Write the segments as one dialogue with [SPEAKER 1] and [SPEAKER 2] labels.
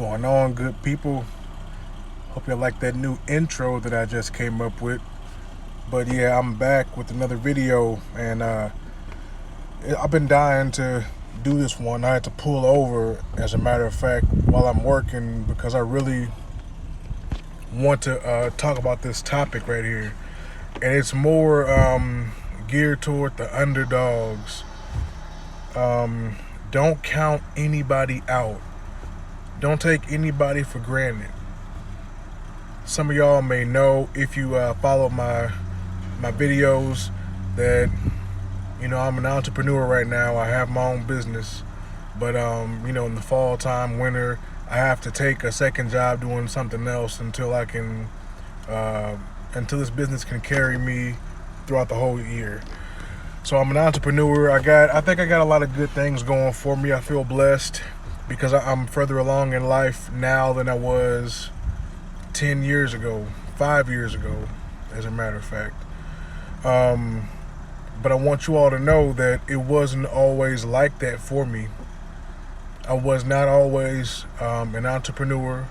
[SPEAKER 1] Going on, good people? Hope you like that new intro that I just came up with. But yeah, I'm back with another video, and I've been dying to do this one. I had to pull over, as a matter of fact, while I'm working because I really want to talk about this topic right here. And it's more geared toward the underdogs. Don't count anybody out. Don't take anybody for granted. Some of y'all may know, if you follow my videos, that I'm an entrepreneur right now. I have my own business, but in the fall time, winter, I have to take a second job doing something else until I can until this business can carry me throughout the whole year. So I'm an entrepreneur. I think I got a lot of good things going for me. I feel blessed because I'm further along in life now than I was 10 years ago, 5 years ago, as a matter of fact. But I want you all to know that it wasn't always like that for me. I was not always an entrepreneur.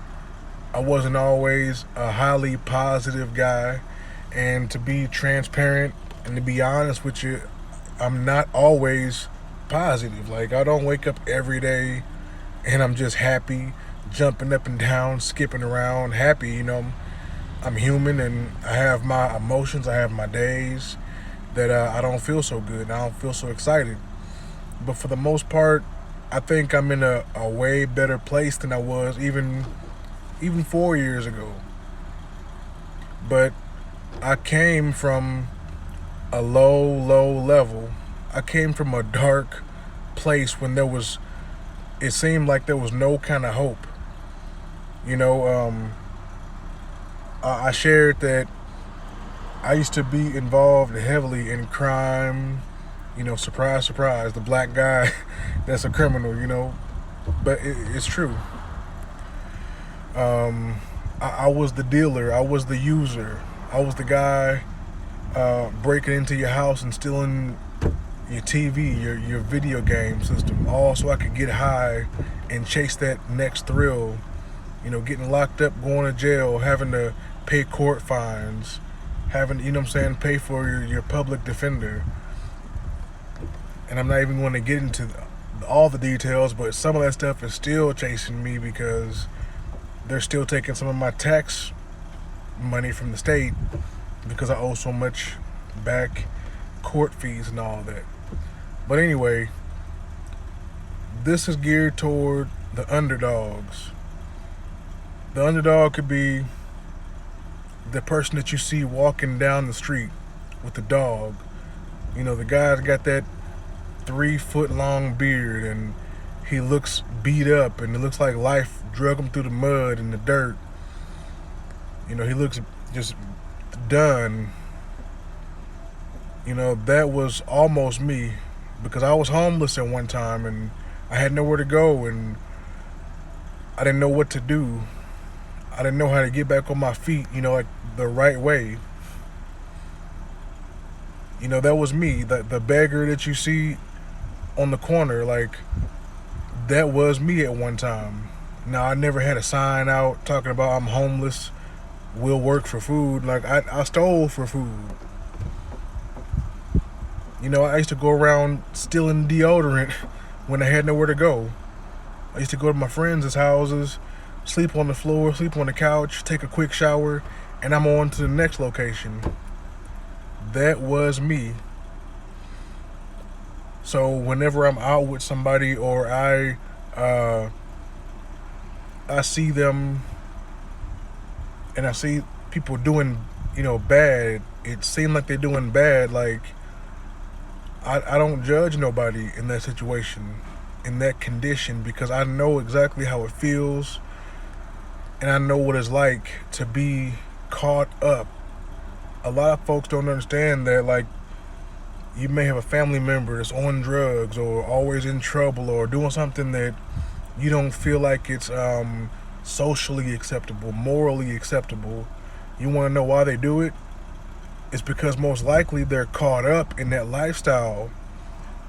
[SPEAKER 1] I wasn't always a highly positive guy. And to be transparent and to be honest with you, I'm not always positive. Like, I don't wake up every day and I'm just happy, jumping up and down, skipping around, happy. I'm human and I have my emotions. I have my days that I don't feel so good and I don't feel so excited. But for the most part, I think I'm in a way better place than I was even 4 years ago. But I came from a low level. I came from a dark place when it seemed like there was no kind of hope. I shared that I used to be involved heavily in crime. Surprise, surprise, the black guy that's a criminal. But it's true. I was the dealer. I was the user. I was the guy breaking into your house and stealing your TV, your video game system, all so I could get high and chase that next thrill. Getting locked up, going to jail, having to pay court fines, having, pay for your public defender. And I'm not even going to get into all the details, but some of that stuff is still chasing me because they're still taking some of my tax money from the state because I owe so much back, court fees and all that. But anyway, this is geared toward the underdogs. The underdog could be the person that you see walking down the street with the dog. The guy's got that 3 foot long beard and he looks beat up and it looks like life drug him through the mud and the dirt. He looks just done. That was almost me because I was homeless at one time and I had nowhere to go and I didn't know what to do. I didn't know how to get back on my feet, like the right way. That was me, the beggar that you see on the corner, like, that was me at one time. Now, I never had a sign out talking about I'm homeless, will work for food. Like, I stole for food. I used to go around stealing deodorant when I had nowhere to go. I used to go to my friends' houses, sleep on the floor, sleep on the couch, take a quick shower, and I'm on to the next location. That was me. So whenever I'm out with somebody or I see them and I see people doing, bad, it seems like they're doing bad. Like, I don't judge nobody in that situation, in that condition, because I know exactly how it feels and I know what it's like to be caught up. A lot of folks don't understand that, like, you may have a family member that's on drugs or always in trouble or doing something that you don't feel like it's socially acceptable, morally acceptable. You want to know why they do it? It's because most likely they're caught up in that lifestyle.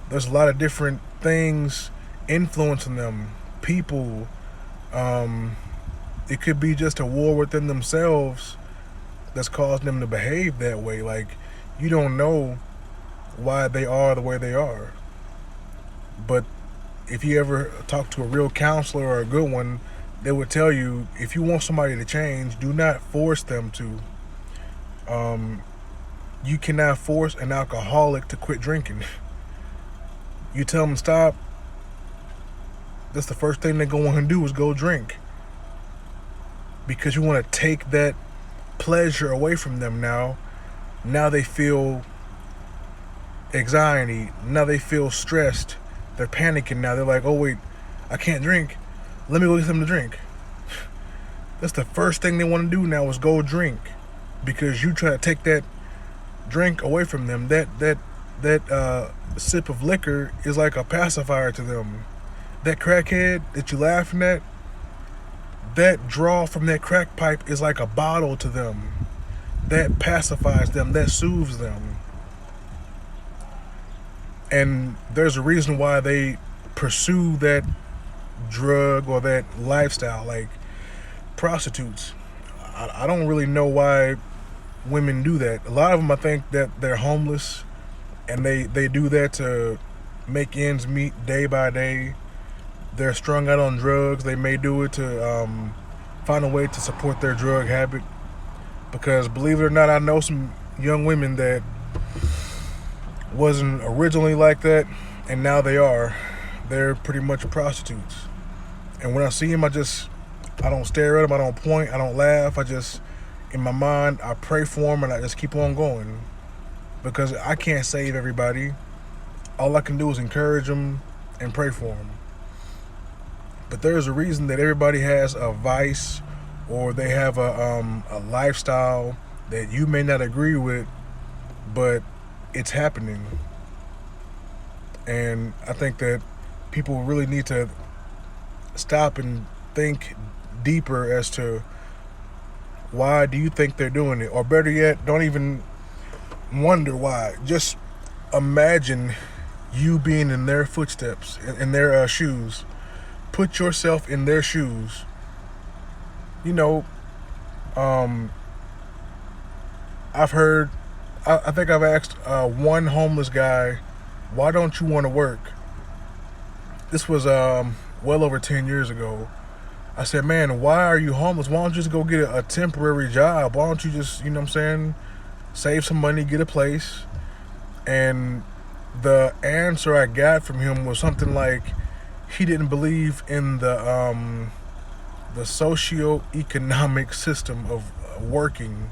[SPEAKER 1] There's a lot of different things influencing them. People, It could be just a war within themselves that's causing them to behave that way. Like, you don't know why they are the way they are. But if you ever talk to a real counselor or a good one, they would tell you, if you want somebody to change, do not force them to. Um, you cannot force an alcoholic to quit drinking. You tell them stop, that's the first thing they're going to do is go drink. Because you want to take that pleasure away from them now. Now they feel anxiety. Now they feel stressed. They're panicking now. They're like, oh wait, I can't drink. Let me go get something to drink. That's the first thing they want to do now is go drink. Because you try to take that drink away from them. That sip of liquor is like a pacifier to them. That crackhead that you laughing at, that draw from that crack pipe is like a bottle to them. That pacifies them, that soothes them. And there's a reason why they pursue that drug or that lifestyle, like prostitutes. I don't really know why women do that. A lot of them, I think that they're homeless and they do that to make ends meet day by day. They're strung out on drugs. They may do it to find a way to support their drug habit. Because believe it or not, I know some young women that wasn't originally like that, and now they are. They're pretty much prostitutes. And when I see them, I don't stare at them. I don't point. I don't laugh. In my mind, I pray for them, and I just keep on going. Because I can't save everybody. All I can do is encourage them and pray for them. But there's a reason that everybody has a vice or they have a lifestyle that you may not agree with, but it's happening. And I think that people really need to stop and think deeper as to why do you think they're doing it? Or better yet, don't even wonder why. Just imagine you being in their footsteps, in their shoes. Put yourself in their shoes. You know, I've heard, I think I've asked one homeless guy, why don't you want to work? This was well over 10 years ago. I said, man, why are you homeless? Why don't you just go get a temporary job? Why don't you just, you know what I'm saying, save some money, get a place? And the answer I got from him was something like, he didn't believe in the socio-economic system of working.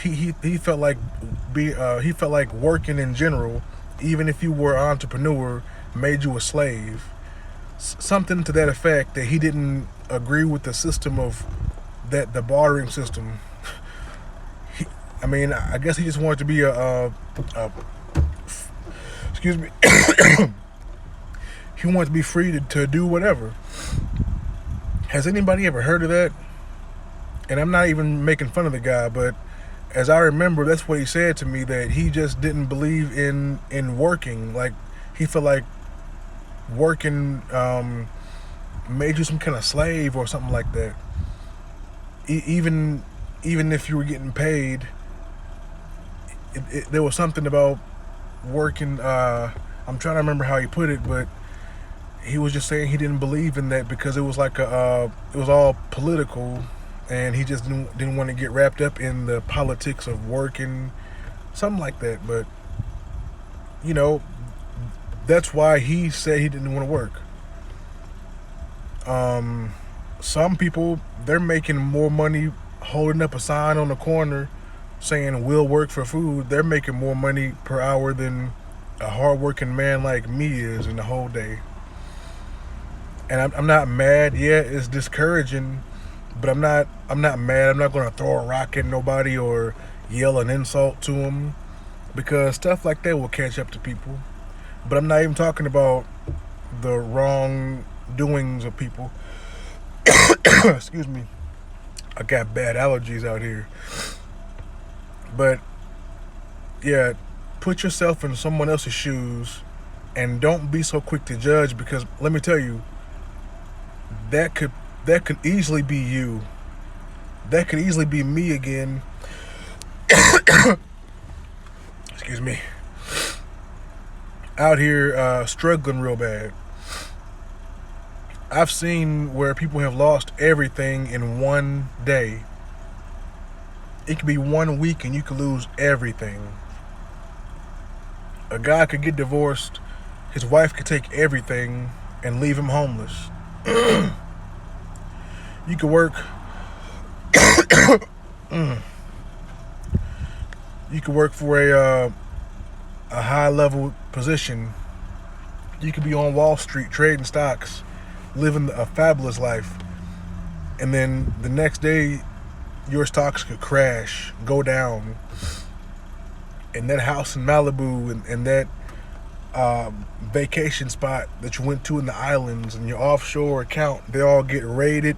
[SPEAKER 1] He felt like he felt like working in general, even if you were an entrepreneur, made you a slave. Something to that effect, that he didn't agree with the system of the bartering system. I guess he just wanted to be excuse me. He wanted to be free to do whatever. Has anybody ever heard of that? And I'm not even making fun of the guy, but as I remember, that's what he said to me, that he just didn't believe in working. Like, he felt like working made you some kind of slave or something like that. Even if you were getting paid, there was something about working. I'm trying to remember how he put it, but he was just saying he didn't believe in that because it was like it was all political, and he just didn't want to get wrapped up in the politics of working, something like that. But you know, that's why he said he didn't want to work. Some people, they're making more money holding up a sign on the corner saying we'll work for food. They're making more money per hour than a hardworking man like me is in the whole day. And I'm not mad. Yeah, it's discouraging, but I'm not mad. I'm not going to throw a rock at nobody or yell an insult to them, because stuff like that will catch up to people. But I'm not even talking about the wrong doings of people. Excuse me. I got bad allergies out here. But yeah, put yourself in someone else's shoes and don't be so quick to judge, because let me tell you, that could That could easily be you. That could easily be me again. Excuse me. Out here struggling real bad. I've seen where people have lost everything in one day. It could be 1 week and you could lose everything. A guy could get divorced, his wife could take everything and leave him homeless. You could work you could work for a high level position. You could be on Wall Street trading stocks, living a fabulous life. And then the next day your stocks could crash, go down. And that house in Malibu and that vacation spot that you went to in the islands and your offshore account, they all get raided,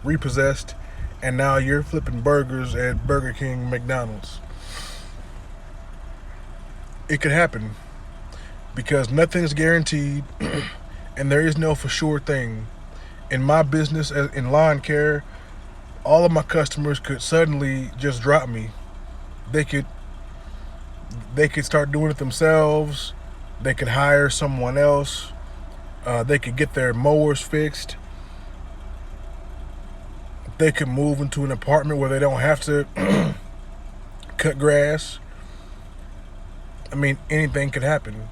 [SPEAKER 1] repossessed, and now you're flipping burgers at Burger King, McDonald's. It could happen because nothing is guaranteed and there is no for sure thing. In my business in lawn care, all of my customers could suddenly just drop me. They could start doing it themselves. They could hire someone else. They could get their mowers fixed. They could move into an apartment where they don't have to cut grass. I mean, anything could happen.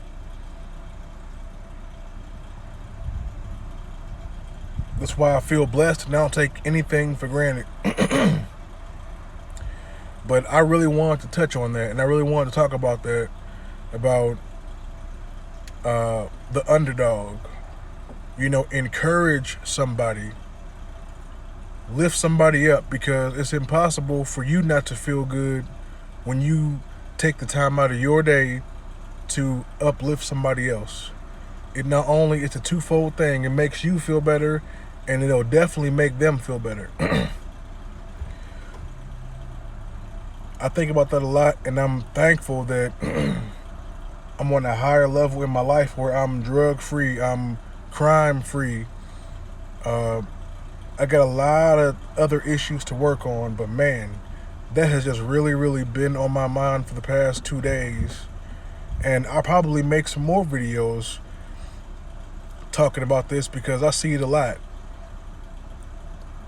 [SPEAKER 1] That's why I feel blessed and I don't take anything for granted. But I really wanted to touch on that, and I really wanted to talk about that, about the underdog. Encourage somebody, lift somebody up, because it's impossible for you not to feel good when you take the time out of your day to uplift somebody else. It's a twofold thing. It makes you feel better, and it'll definitely make them feel better. I think about that a lot, and I'm thankful that I'm on a higher level in my life where I'm drug-free, I'm crime-free. I got a lot of other issues to work on, but man, that has just really, really been on my mind for the past 2 days. And I'll probably make some more videos talking about this because I see it a lot.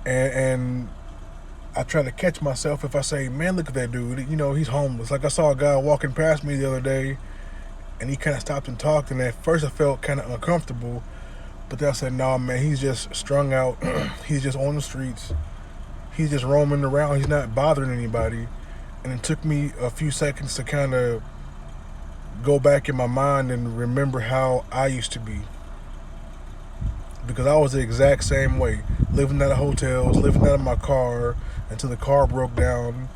[SPEAKER 1] And I try to catch myself if I say, man, look at that dude. He's homeless. Like I saw a guy walking past me the other day and he kind of stopped and talked. And at first I felt kind of uncomfortable. But then I said, no, man, he's just strung out. He's just on the streets. He's just roaming around. He's not bothering anybody. And it took me a few seconds to kind of go back in my mind and remember how I used to be. Because I was the exact same way. Living out of hotels, living out of my car until the car broke down.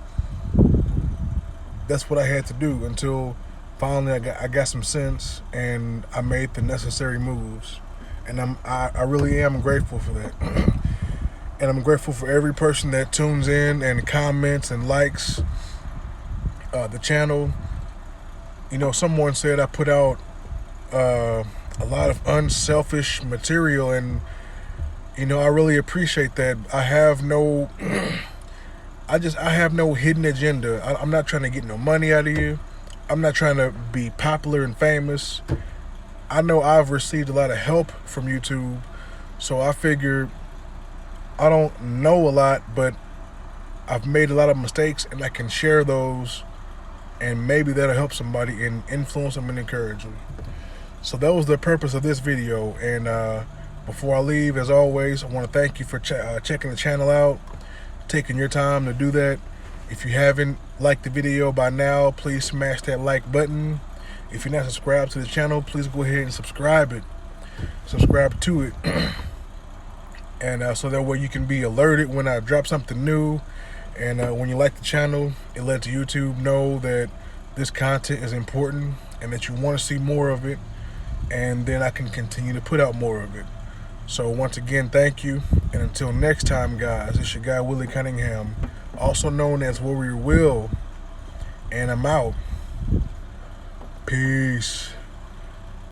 [SPEAKER 1] That's what I had to do until finally I got some sense and I made the necessary moves. And I really am grateful for that. And I'm grateful for every person that tunes in and comments and likes the channel. Someone said I put out a lot of unselfish material, and I really appreciate that. I have no hidden agenda. I'm not trying to get no money out of you. I'm not trying to be popular and famous. I know I've received a lot of help from YouTube, so I figure I don't know a lot, but I've made a lot of mistakes and I can share those, and maybe that'll help somebody and influence them and encourage them. So that was the purpose of this video. And before I leave, as always, I want to thank you for checking the channel out, taking your time to do that. If you haven't liked the video by now, please smash that like button. If you're not subscribed to the channel, please go ahead and subscribe to it. And so that way you can be alerted when I drop something new. And when you like the channel, it lets YouTube know that this content is important and that you want to see more of it. And then I can continue to put out more of it. So once again, thank you. And until next time, guys, it's your guy, Willie Cunningham, also known as Warrior Will. And I'm out. Peace.